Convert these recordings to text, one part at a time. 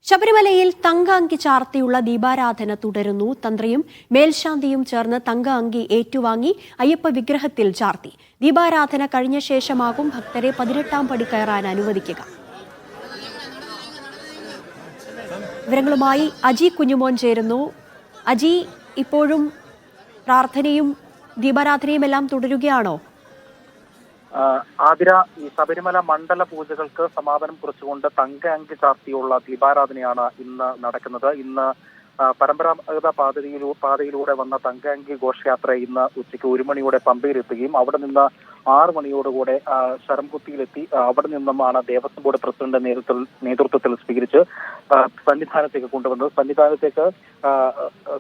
ശബരിമലയിൽ തങ്ക അങ്കി ചാർത്തിയുള്ള ദീപാരാധന തുടരുന്നു. തന്ത്രിയും മേൽശാന്തിയും ചേർന്ന് തങ്ക അങ്കി ഏറ്റുവാങ്ങി അയ്യപ്പ വിഗ്രഹത്തിൽ ചാർത്തി. ദീപാരാധന കഴിഞ്ഞ ശേഷമാകും ഭക്തരെ 18ാം പടി കയറാൻ അനുവദിക്കുക. വിവരങ്ങളുമായി അജി കുഞ്ഞുമോൻ ചേരുന്നു. അജി, ഇപ്പോഴും പ്രാർത്ഥനയും ദീപാരാധനയും എല്ലാം തുടരുകയാണോ? ആതിര, ഈ ശബരിമല മണ്ഡല പൂജകൾക്ക് സമാപനം കുറിച്ചുകൊണ്ട് തങ്ക അങ്കി ചാർത്തിയുള്ള ദീപാരാധനയാണ് ഇന്ന് നടക്കുന്നത്. ഇന്ന് പരമ്പരാഗത പാതയിലൂടെ വന്ന തങ്ക അങ്കി ഘോഷയാത്ര ഇന്ന് ഉച്ചയ്ക്ക് 1 മണിയോടെ പമ്പയിലെത്തുകയും അവിടെ നിന്ന് 6 മണിയോടുകൂടെ ശരംകുത്തിയിലെത്തി അവിടെ നിന്നുമാണ് ദേവസ്വം ബോർഡ് പ്രസിഡന്റ് നേതൃത്വത്തിൽ സ്വീകരിച്ച് സന്നിധാനത്തേക്ക് കൊണ്ടുവന്നത്. സന്നിധാനത്തേക്ക്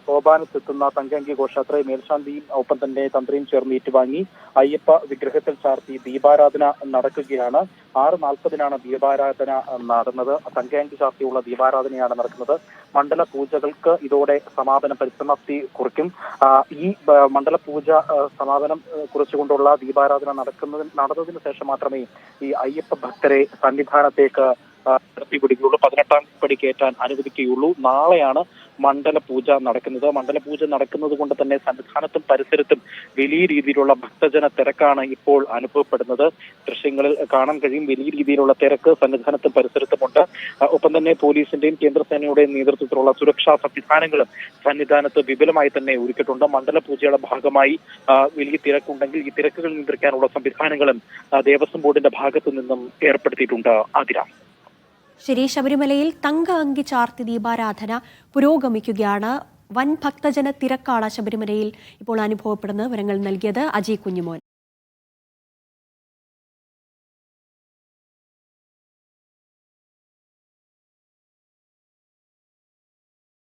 സോപാനത്തെത്തുന്ന തങ്കഅങ്കി ഘോഷയാത്രയെ മേൽശാന്തിയും ഒപ്പം തന്നെ തന്ത്രിയും ചേർന്ന് ഏറ്റുവാങ്ങി അയ്യപ്പ വിഗ്രഹത്തിൽ ചാർത്തി ദീപാരാധന നടക്കുകയാണ്. 6:40 ദീപാരാധന നടന്നത്. തങ്കഅങ്കി ചാർത്തിയുള്ള ദീപാരാധനയാണ് നടക്കുന്നത്. മണ്ഡല പൂജകൾക്ക് ഇതോടെ സമാപന പരിസമാപ്തി കുറിക്കും. ഈ മണ്ഡല പൂജ സമാപനം കുറിച്ചുകൊണ്ടുള്ള ദീപാരാധന നടന്നതിന് ശേഷം മാത്രമേ ഈ അയ്യപ്പ ഭക്തരെ സന്നിധാനത്തേക്ക് പിടിക്കുകയുള്ളൂ, 18ാം പടി കയറ്റാൻ അനുവദിക്കുകയുള്ളൂ. നാളെയാണ് മണ്ഡല പൂജ നടക്കുന്നത്. മണ്ഡല പൂജ നടക്കുന്നത് കൊണ്ട് തന്നെ സന്നിധാനത്തും പരിസരത്തും വലിയ രീതിയിലുള്ള ഭക്തജന തിരക്കാണ് ഇപ്പോൾ അനുഭവപ്പെടുന്നത്. ദൃശ്യങ്ങളിൽ കാണാൻ കഴിയും. വലിയ രീതിയിലുള്ള തിരക്ക് സന്നിധാനത്തും പരിസരത്തുമുണ്ട്. ഒപ്പം തന്നെ പോലീസിന്റെയും കേന്ദ്രസേനയുടെയും നേതൃത്വത്തിലുള്ള സുരക്ഷാ സംവിധാനങ്ങളും സന്നിധാനത്ത് വിപുലമായി തന്നെ ഒരുക്കിയിട്ടുണ്ട്. മണ്ഡല പൂജയുടെ ഭാഗമായി വലിയ തിരക്കുണ്ടെങ്കിൽ ഈ തിരക്കുകൾ നിയന്ത്രിക്കാനുള്ള സംവിധാനങ്ങളും ദേവസ്വം ബോർഡിന്റെ ഭാഗത്തു നിന്നും ഏർപ്പെടുത്തിയിട്ടുണ്ട്. ആതിര, ശരി. ശബരിമലയിൽ തങ്ക അങ്കി ചാർത്തി ദീപാരാധന പുരോഗമിക്കുകയാണ്. വൻ ഭക്തജന തിരക്കാണ് ശബരിമലയിൽ ഇപ്പോൾ അനുഭവപ്പെടുന്ന വിവരങ്ങൾ നൽകിയത് അജി കുഞ്ഞുമോൻ.